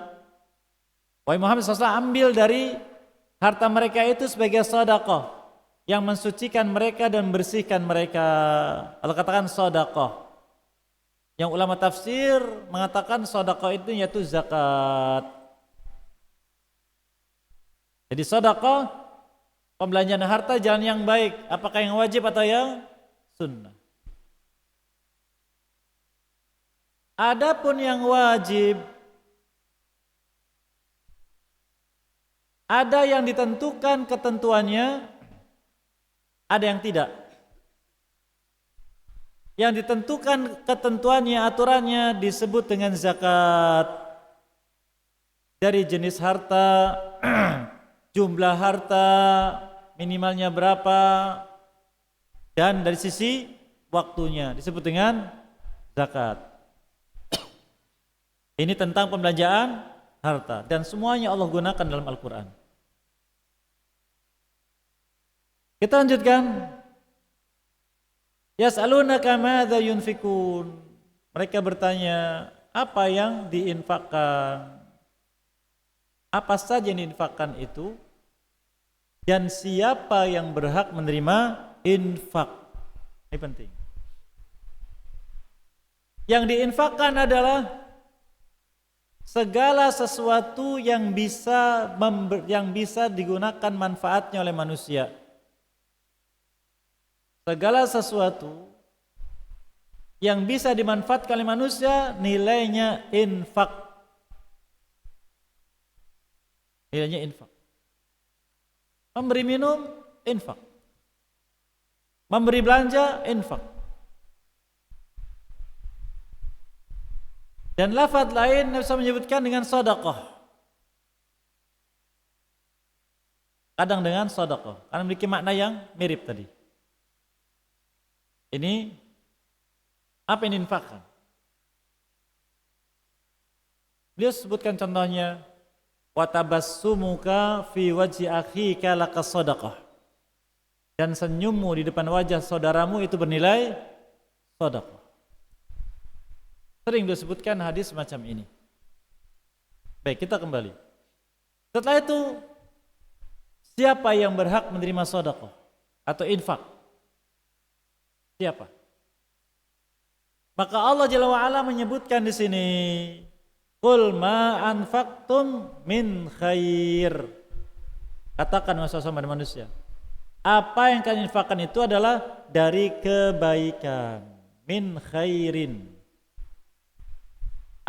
Wahai Muhammad SAW, ambil dari harta mereka itu sebagai sedekah, yang mensucikan mereka dan membersihkan mereka. Allah katakan sedekah. Yang ulama tafsir mengatakan sedekah itu yaitu zakat. Jadi sedekah pembelanjaan harta jalan yang baik, apakah yang wajib atau yang sunnah? Adapun yang wajib, ada yang ditentukan ketentuannya, ada yang tidak. Yang ditentukan ketentuannya, aturannya disebut dengan zakat. Dari jenis harta, jumlah harta, minimalnya berapa, dan dari sisi waktunya disebut dengan zakat. Ini tentang pembelanjaan harta dan semuanya Allah gunakan dalam Al-Quran. Kita lanjutkan. Yas'alunaka madza yunfikun. Mereka bertanya, apa yang diinfakkan? Apa saja yang diinfakkan itu? Dan siapa yang berhak menerima infak? Ini penting. Yang diinfakkan adalah segala sesuatu yang bisa digunakan manfaatnya oleh manusia. Segala sesuatu yang bisa dimanfaatkan oleh manusia nilainya infak. Nilainya infak. Memberi minum, infak. Memberi belanja, infak. Dan lafaz lain bisa menyebutkan dengan sedekah. Kadang dengan sedekah, karena memiliki makna yang mirip tadi. Ini apa yang diinfakkan? Beliau sebutkan contohnya, wa tabassumuka fi wajhi akhika lakas sedekah. Dan senyummu di depan wajah saudaramu itu bernilai sedekah. Sering disebutkan hadis semacam ini. Baik, kita kembali. Setelah itu, siapa yang berhak menerima sedekah atau infak? Siapa? Maka Allah Jalla wa Ala menyebutkan di sini, qul ma anfaqtum min khair. Katakan sama manusia, apa yang kalian infakkan itu adalah dari kebaikan, min khairin.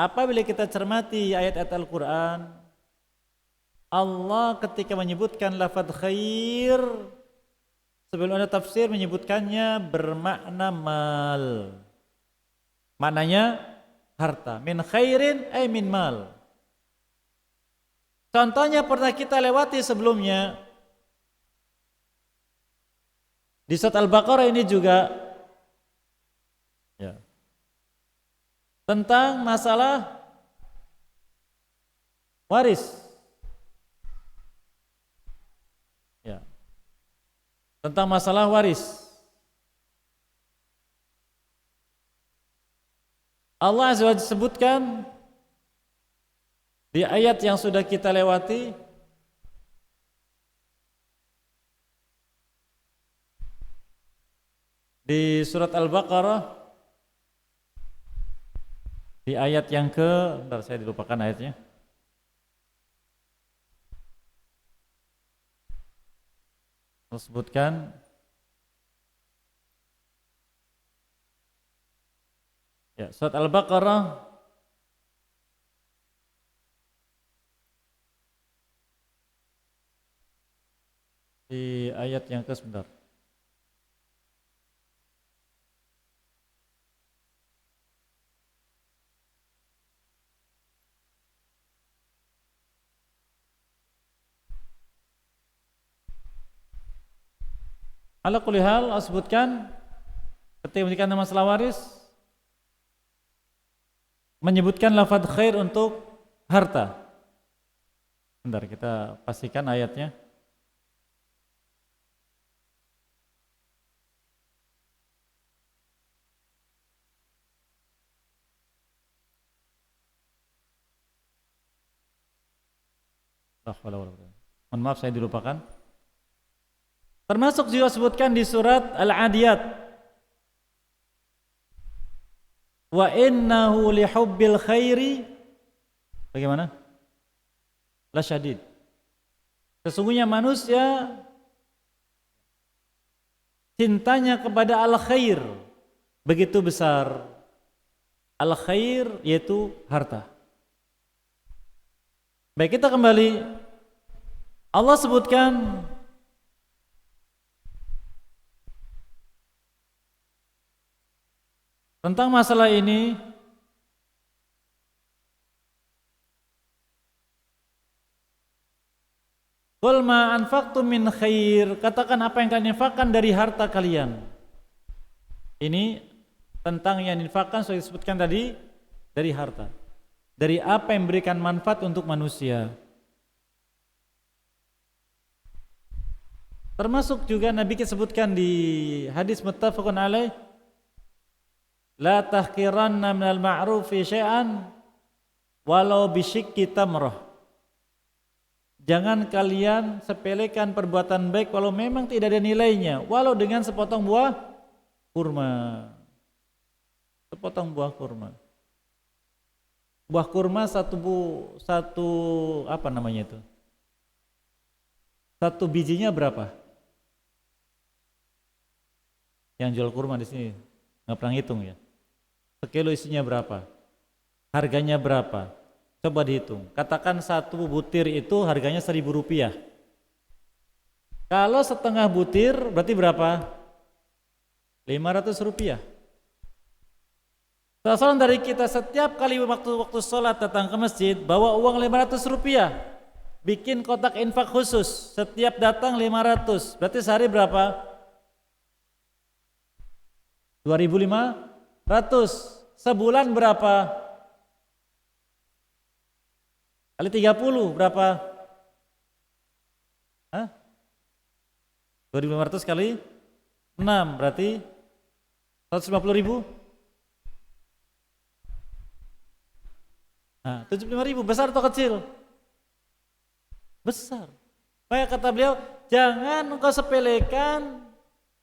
Apabila kita cermati ayat-ayat Al-Quran, Allah ketika menyebutkan lafaz khair, sebelum ada tafsir menyebutkannya bermakna mal. Maknanya harta. Min khairin ay min mal. Contohnya pernah kita lewati sebelumnya. Di surat Al-Baqarah ini juga ya, tentang masalah waris. Ya. Tentang masalah waris. Allah Azza wa Jalla sebutkan di ayat yang sudah kita lewati, di surat Al-Baqarah, di ayat yang bentar saya dilupakan ayatnya. Allah sebutkan ya, surat Al-Baqarah di ayat yang sebentar. Ala kulli hal sebutkan ketika memberikan masalah waris menyebutkan lafaz khair untuk harta. Bentar kita pastikan ayatnya. Mohon maaf saya dilupakan. Termasuk juga sebutkan di surat Al-Adiyat, wa innahu lihubbil khairi bagaimana? Lasyadid. Sesungguhnya manusia cintanya kepada al-khair begitu besar. Al-khair yaitu harta. Baik, kita kembali. Allah sebutkan tentang masalah ini. Qul ma anfaqtum min khair, katakan apa yang kalian infakkan dari harta kalian. Ini tentang yang infakkan sudah disebutkan tadi dari harta. Dari apa yang memberikan manfaat untuk manusia. Termasuk juga Nabi kita sebutkan di hadis muttafaqun alaih, la tahqiranna minal ma'rufi syai'an walau bisyikki tamrah. Jangan kalian sepelekan perbuatan baik walau memang tidak ada nilainya, walau dengan sepotong buah kurma. Sepotong buah kurma. Buah kurma satu apa namanya itu? Satu bijinya berapa? Yang jual kurma di sini nggak pernah hitung ya. Sekilo isinya berapa? Harganya berapa? Coba dihitung. Katakan satu butir itu harganya Rp1.000. Kalau setengah butir berarti berapa? Rp500. Salah dari kita setiap kali waktu sholat datang ke masjid bawa uang Rp500. Bikin kotak infak khusus. Setiap datang 500. Berarti sehari berapa? 2.500. Sebulan berapa? Kali 30 berapa? Hah? 2.500 kali 6 berarti 150.000. Nah, 75.000 besar atau kecil? Besar. Maka kata beliau, jangan engkau sepelekan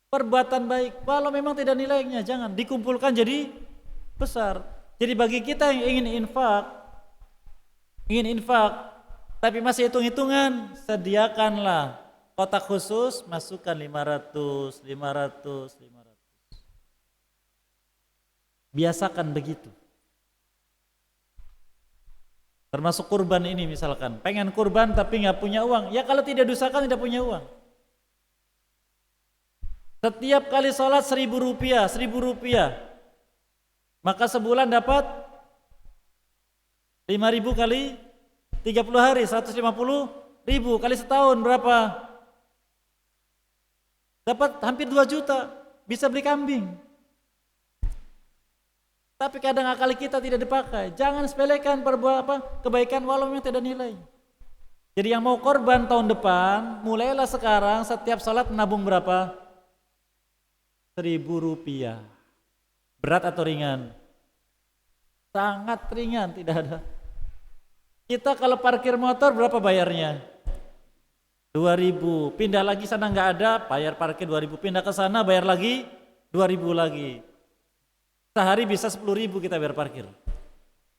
perbuatan baik walau memang tidak nilainya, jangan dikumpulkan jadi besar. Jadi bagi kita yang ingin infak tapi masih hitung-hitungan, sediakanlah kotak khusus, masukkan 500. Biasakan begitu. Termasuk kurban ini misalkan, pengen kurban tapi nggak punya uang, ya kalau tidak dosakan tidak punya uang. Setiap kali sholat Rp1.000, maka sebulan dapat 5.000 kali 30 hari, 150.000 kali setahun berapa? Dapat hampir 2 juta, bisa beli kambing. Tapi kadang akal kita tidak dipakai. Jangan sepelekan kebaikan walau memang tidak nilai. Jadi yang mau korban tahun depan, mulailah sekarang setiap sholat menabung berapa? Rp1.000. Berat atau ringan? Sangat ringan, tidak ada. Kita kalau parkir motor berapa bayarnya? 2.000. Pindah lagi sana nggak ada, bayar parkir 2.000. Pindah ke sana bayar lagi 2.000 lagi. Sehari bisa 10.000 kita bayar parkir.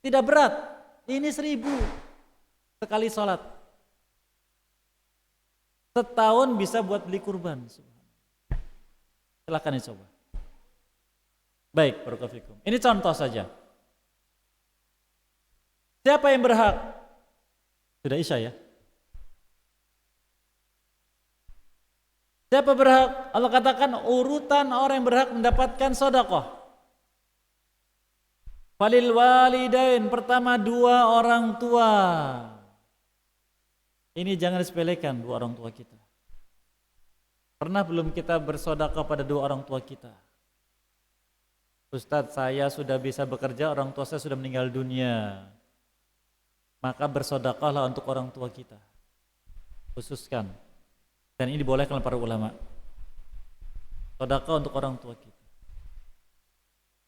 Tidak berat. Ini 1.000 sekali sholat. Setahun bisa buat beli kurban. Silakan dicoba. Baik, barakallahu fikum. Ini contoh saja. Siapa yang berhak? Sudah isya ya? Siapa berhak? Allah katakan urutan orang yang berhak mendapatkan sedekah. Falil walidain, pertama 2 orang tua. Ini jangan disepelekan 2 orang tua kita. Pernah belum kita bersedekah pada 2 orang tua kita? Ustadz, saya sudah bisa bekerja, orang tua saya sudah meninggal dunia. Maka bersedekahlah untuk orang tua kita. Khususkan. Dan ini dibolehkan oleh para ulama. Sedekah untuk orang tua kita.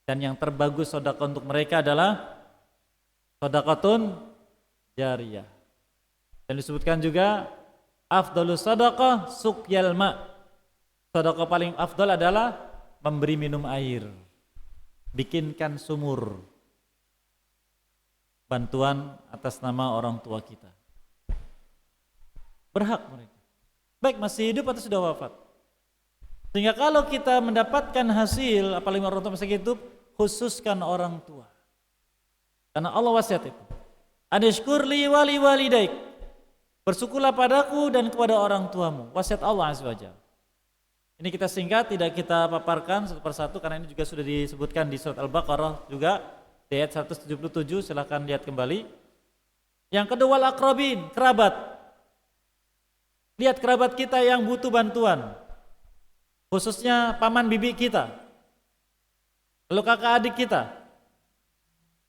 Dan yang terbagus sedekah untuk mereka adalah sedekatun jariyah. Dan disebutkan juga afdhalus sedekah suqyal ma. sedekah paling afdal adalah memberi minum air, bikinkan sumur, bantuan atas nama orang tua kita. Berhak mereka, baik masih hidup atau sudah wafat. Sehingga kalau kita mendapatkan hasil, apalagi orang tua masih hidup, khususkan orang tua. Karena Allah wasiat itu. Anishkurli wali walidaik. Bersyukurlah padaku dan kepada orang tuamu. Wasiat Allah Azza wa Jalla. Ini kita singkat, tidak kita paparkan satu persatu karena ini juga sudah disebutkan di surat Al-Baqarah juga di ayat 177, silahkan lihat kembali. Yang kedua al-aqrabin, kerabat. Lihat kerabat kita yang butuh bantuan. Khususnya paman bibi kita, lalu kakak adik kita,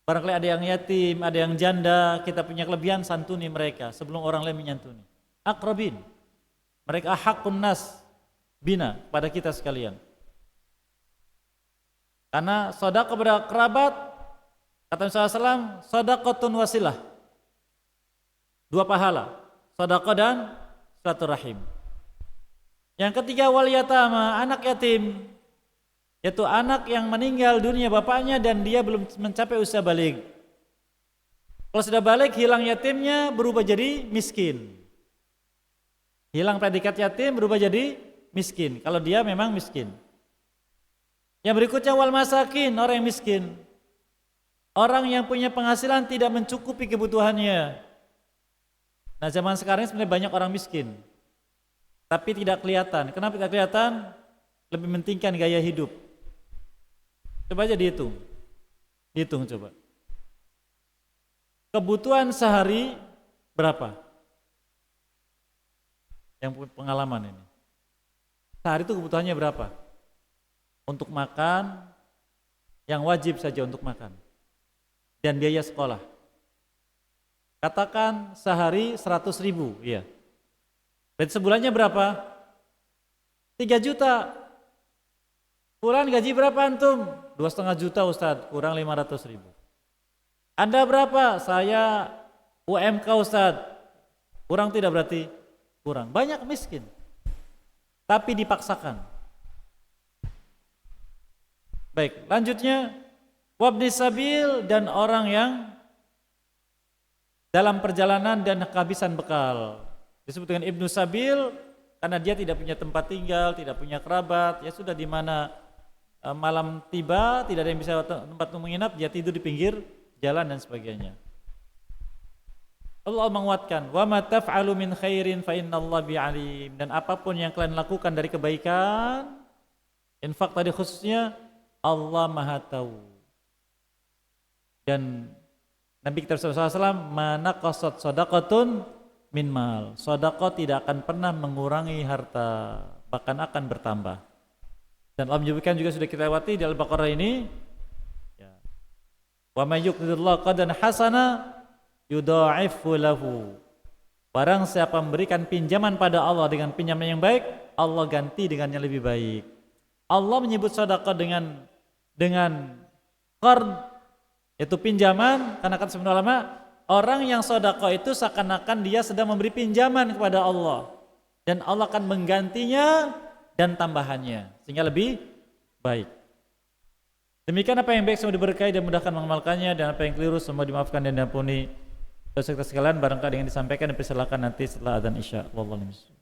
barangkali ada yang yatim, ada yang janda, kita punya kelebihan, santuni mereka sebelum orang lain menyantuni. Aqrabin, mereka haqqun nas bina pada kita sekalian. Karena sedekah kepada kerabat, kata Nabi SAW, sedekatun wasilah, dua pahala, sedekah dan silaturahim. Yang ketiga wal yatama, anak yatim, yaitu anak yang meninggal dunia bapaknya dan dia belum mencapai usia balik. Kalau sudah balik, hilang yatimnya, berubah jadi miskin. Hilang predikat yatim, berubah jadi miskin, kalau dia memang miskin. Yang berikutnya wal masakin, orang yang miskin, orang yang punya penghasilan tidak mencukupi kebutuhannya. Nah, zaman sekarang sebenarnya banyak orang miskin, tapi tidak kelihatan. Kenapa tidak kelihatan? Lebih mementingkan gaya hidup. Coba aja dihitung. Hitung coba. Kebutuhan sehari berapa? Yang punya pengalaman ini. Sehari itu kebutuhannya berapa? Untuk makan, yang wajib saja untuk makan. Dan biaya sekolah. Katakan sehari 100.000, iya. Berarti sebulannya berapa? 3 juta. Bulan gaji berapa antum? 2,5 juta Ustadz, kurang 500.000. Anda berapa? Saya UMK Ustadz. Kurang tidak berarti? Kurang. Banyak miskin. Tapi dipaksakan. Baik, lanjutnya wabni sabil, dan orang yang dalam perjalanan dan kehabisan bekal. Disebut dengan Ibnu Sabil karena dia tidak punya tempat tinggal, tidak punya kerabat, ya sudah di mana malam tiba tidak ada yang bisa tempat menginap, dia tidur di pinggir jalan dan sebagainya. Allah menguatkan, wa ma taf'alu min khairin fa innallaha bi'alim, dan apapun yang kalian lakukan dari kebaikan, infak tadi khususnya, Allah Maha tahu. Dan Nabi kita SAW, mana qasad shadaqatun min mal, sedekah tidak akan pernah mengurangi harta, bahkan akan bertambah. Dan Allah menyebutkan juga sudah kita lewati di Al-Baqarah ini, ya. Wa may yuqridillahu qardan hasana yudha'ifu lahu. Barang siapa memberikan pinjaman pada Allah dengan pinjaman yang baik, Allah ganti dengan yang lebih baik. Allah menyebut sedekah dengan qard, yaitu pinjaman, karena kata sebagian ulama, orang yang sedekah itu seakan-akan dia sedang memberi pinjaman kepada Allah, dan Allah akan menggantinya dan tambahannya sehingga lebih baik. Demikian apa yang baik semua diberkahi dan mudahkan mengamalkannya, dan apa yang keliru semua dimaafkan dan diampuni. Dosa kita sekalian barangkali yang disampaikan dipersilakan nanti setelah adzan Isya. Wallahu a'lam.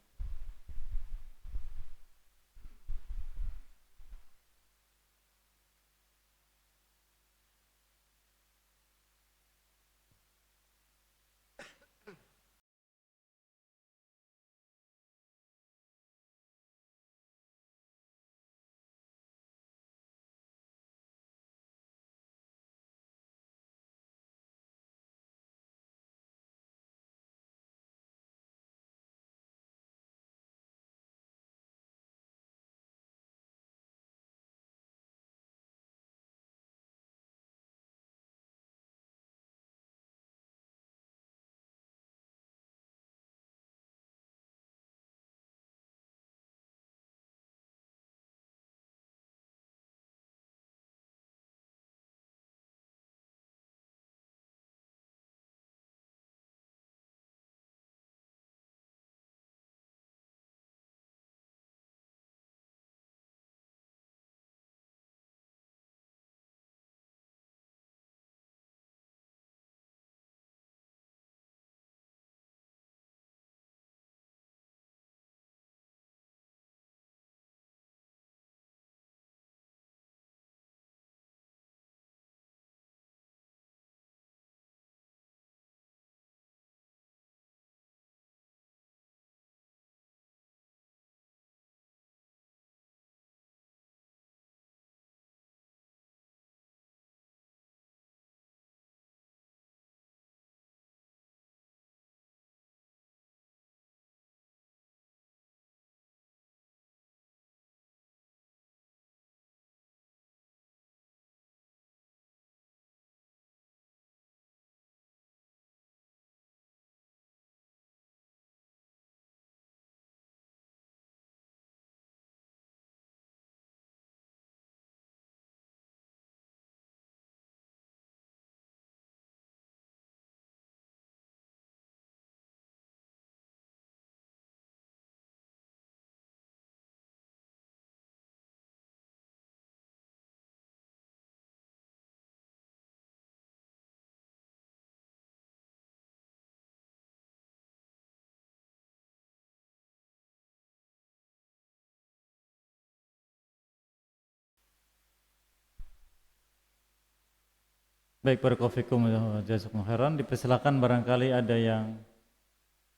Baik, barakallahu fikum wa jazakumullahu khairan. Dipersilakan barangkali ada yang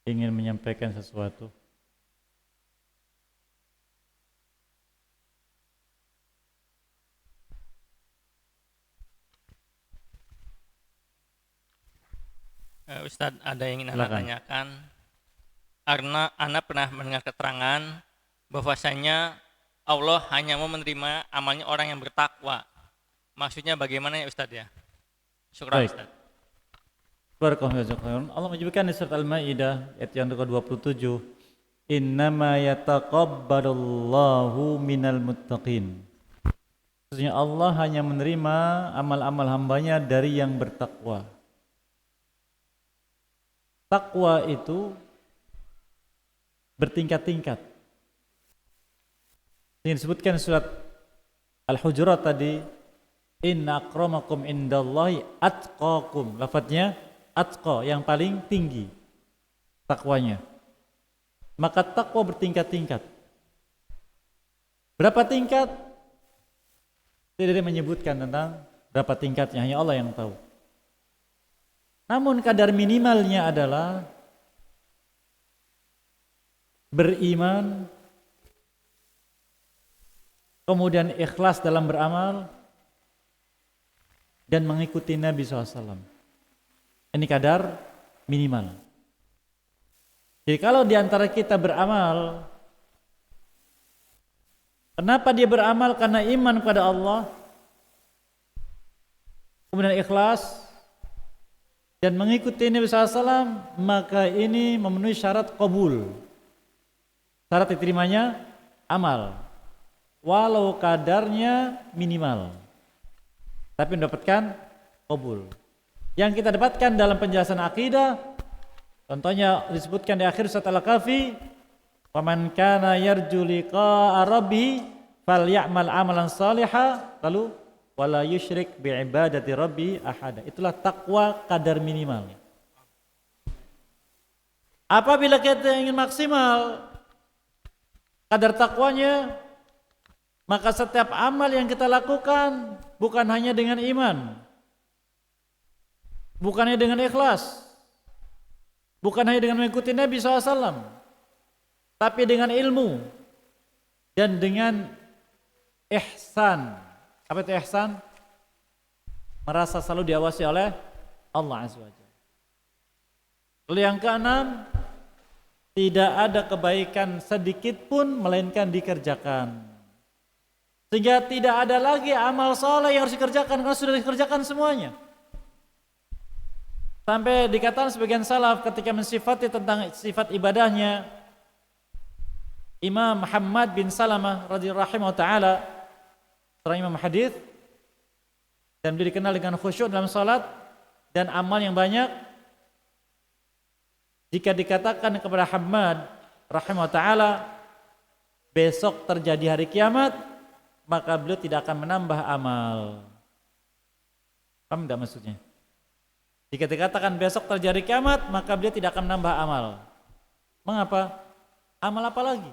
ingin menyampaikan sesuatu. Ustadz, ada yang ingin Anda Silakan. tanyakan. Karena Anda pernah mendengar keterangan bahwasanya Allah hanya mau menerima amalnya orang yang bertakwa. Maksudnya bagaimana ya Ustadz ya? Syukran Baik. Ustadz. Barakallahu fikum. Allah menyebutkan di surat Al-Maidah ayat yang ke-27, "Innama yataqabbalullahu minal muttaqin." Maksudnya Allah hanya menerima amal-amal hambanya dari yang bertakwa. Takwa itu bertingkat-tingkat. Yang disebutkan surat Al-Hujurat tadi, "Inna akramakum indallahi atqakum." Lafadznya atqa, yang paling tinggi takwanya. Maka takwa bertingkat-tingkat. Berapa tingkat? Tidak ada menyebutkan tentang berapa tingkatnya, hanya Allah yang tahu. Namun kadar minimalnya adalah beriman, kemudian ikhlas dalam beramal, dan mengikuti Nabi SAW. Ini kadar minimal. Jadi kalau di antara kita beramal, kenapa dia beramal? Karena iman kepada Allah, kemudian ikhlas, dan mengikuti Nabi SAW, maka ini memenuhi syarat qabul. Syarat diterimanya amal, walau kadarnya minimal, tapi mendapatkan qabul. Yang kita dapatkan dalam penjelasan akidah, contohnya disebutkan di akhir surat Al-Kahfi, "Faman kana yarju liqa'a rabbih falyamal amalan shalihan." Lalu wala yusyrik bi'ibadati rabbi ahada. Itulah takwa kadar minimal. Apabila kita ingin maksimal kadar takwanya, maka setiap amal yang kita lakukan bukan hanya dengan iman, bukan hanya dengan ikhlas, bukan hanya dengan mengikuti Nabi SAW, tapi dengan ilmu dan dengan ihsan. Apa itu ihsan? Merasa selalu diawasi oleh Allah Azza wa Jalla. Lalu yang keenam, tidak ada kebaikan sedikit pun melainkan dikerjakan. Sehingga tidak ada lagi amal saleh yang harus dikerjakan karena sudah dikerjakan semuanya. Sampai dikatakan sebagian salaf ketika mensifati tentang sifat ibadahnya, Imam Muhammad bin Salamah radhiyallahu ta'ala, seorang imam hadis, dan beliau dikenal dengan khusyuk dalam salat dan amal yang banyak. Jika dikatakan kepada Muhammad rahimahullah ta'ala, besok terjadi hari kiamat, maka beliau tidak akan menambah amal. Paham tidak maksudnya? Jika dikatakan besok terjadi kiamat, maka beliau tidak akan menambah amal. Mengapa? Amal apa lagi?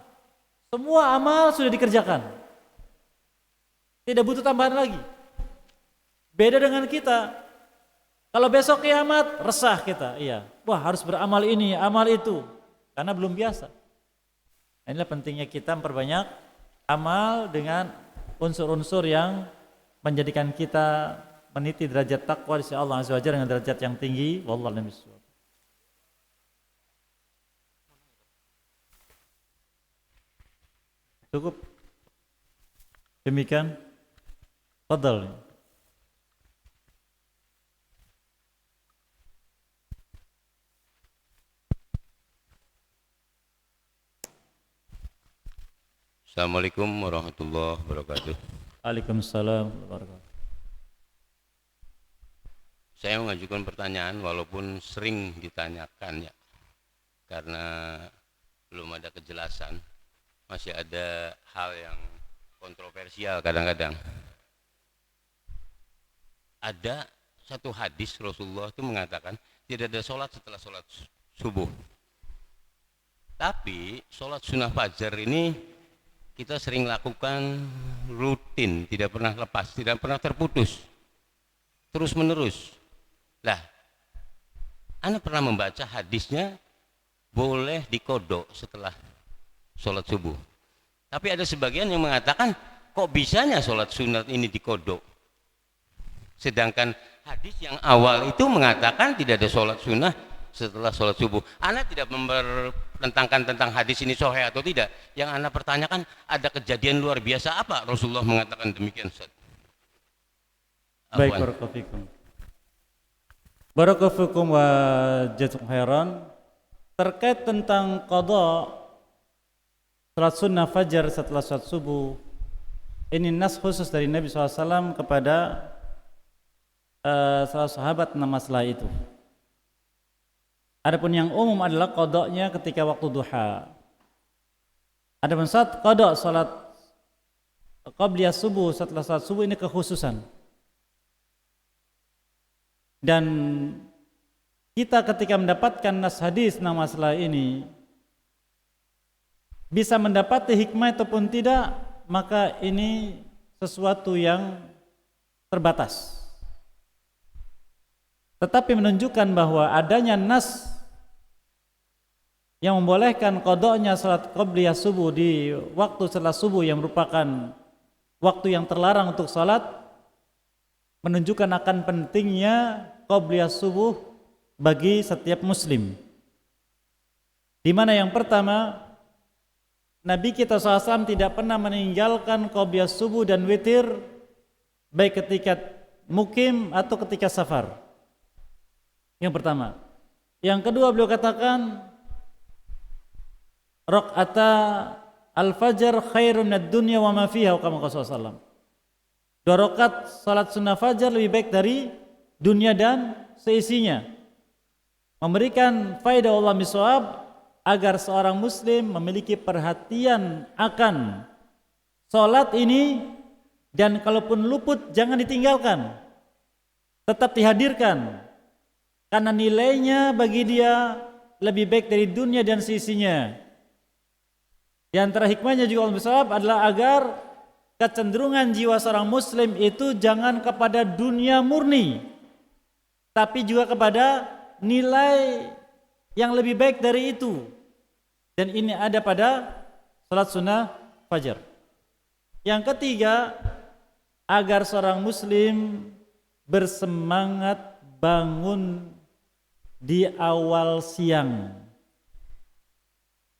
Semua amal sudah dikerjakan, tidak butuh tambahan lagi. Beda dengan kita. Kalau besok kiamat, resah kita. Iya, wah harus beramal ini, amal itu, karena belum biasa. Nah, inilah pentingnya kita memperbanyak amal dengan unsur-unsur yang menjadikan kita meniti derajat takwa di sisi Allah Azza wa Jalla dengan derajat yang tinggi. Wallahu a'lam bishawab. Cukup. Demikian. Fadhal. Assalamualaikum warahmatullahi wabarakatuh. Waalaikumsalam warahmatullahi wabarakatuh. Saya mengajukan pertanyaan walaupun sering ditanyakan ya, karena belum ada kejelasan, masih ada hal yang kontroversial kadang-kadang. Ada satu hadis Rasulullah itu mengatakan tidak ada sholat setelah sholat subuh. Tapi sholat sunnah fajar ini kita sering lakukan rutin, tidak pernah lepas, tidak pernah terputus. terus menerus. Lah, ana pernah membaca hadisnya boleh dikodok setelah sholat subuh. Tapi ada sebagian yang mengatakan kok bisanya sholat sunat ini dikodok. Sedangkan hadis yang awal itu mengatakan tidak ada sholat sunnah setelah sholat subuh. Ana tidak mempertentangkan tentang hadis ini sahih atau tidak. Yang ana pertanyakan ada kejadian luar biasa apa Rasulullah mengatakan demikian, Ustaz? Baik, barakallahu fikum. Barakallahu fikum wa jazakum khairan. Terkait tentang qada salat sunnah fajar setelah salat subuh, ini nas khusus dari Nabi SAW kepada salah sahabat tentang masalah itu. Adapun yang umum adalah qadanya ketika waktu duha. Adapun saat qada salat qabliyah subuh setelah salat subuh ini kekhususan. Dan kita ketika mendapatkan nas hadis tentang masalah ini bisa mendapati hikmah ataupun tidak, maka ini sesuatu yang terbatas. Tetapi menunjukkan bahwa adanya nas yang membolehkan qadanya salat qabliyah subuh di waktu setelah subuh yang merupakan waktu yang terlarang untuk salat, menunjukkan akan pentingnya qabliyah subuh bagi setiap muslim. Di mana yang pertama, Nabi kita SAW tidak pernah meninggalkan qabliyah subuh dan witir baik ketika mukim atau ketika safar. Yang pertama. Yang kedua, beliau katakan raq'ata al-fajr khairun minad dunya wa ma fiha, kama qala sallallahu. 2 rakaat salat sunnah fajar lebih baik dari dunia dan seisinya. Memberikan faedah Allah miswab agar seorang muslim memiliki perhatian akan salat ini, dan kalaupun luput jangan ditinggalkan, tetap dihadirkan, karena nilainya bagi dia lebih baik dari dunia dan seisinya. Di antara hikmahnya juga Allah miswab adalah agar kecenderungan jiwa seorang muslim itu jangan kepada dunia murni, tapi juga kepada nilai yang lebih baik dari itu. Dan ini ada pada salat sunnah fajar. Yang ketiga, agar seorang muslim bersemangat bangun di awal siang,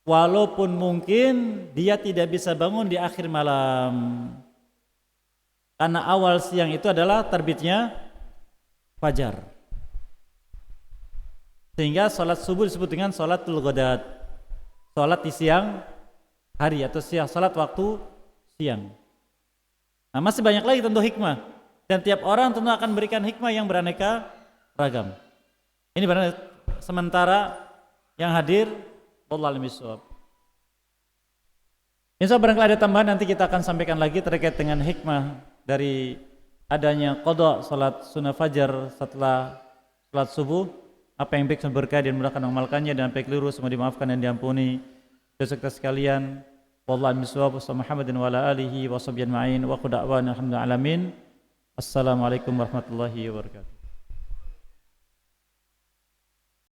walaupun mungkin dia tidak bisa bangun di akhir malam, karena awal siang itu adalah terbitnya fajar. Sehingga salat subuh disebut dengan salatul ghadat, salat di siang hari atau salat waktu siang. Nah, masih banyak lagi tentu hikmah, dan tiap orang tentu akan berikan hikmah yang beraneka ragam. Ini benar sementara yang hadir, wallahu a'lam bishawab. Insya Allah barangkali ada tambahan, nanti kita akan sampaikan lagi terkait dengan hikmah dari adanya qada salat sunnah fajar setelah salat subuh. Apa yang baik semua berkah dan mudahkan mengamalkannya, dan apa yang keliru semua dimaafkan dan diampuni. Dosa kita sekalian. Wallahu a'lam bishawab. Muhammadin wa ala alihi wa sahbihi ajma'in wa qul da'wana alhamdulillahi alamin. Assalamualaikum warahmatullahi wabarakatuh.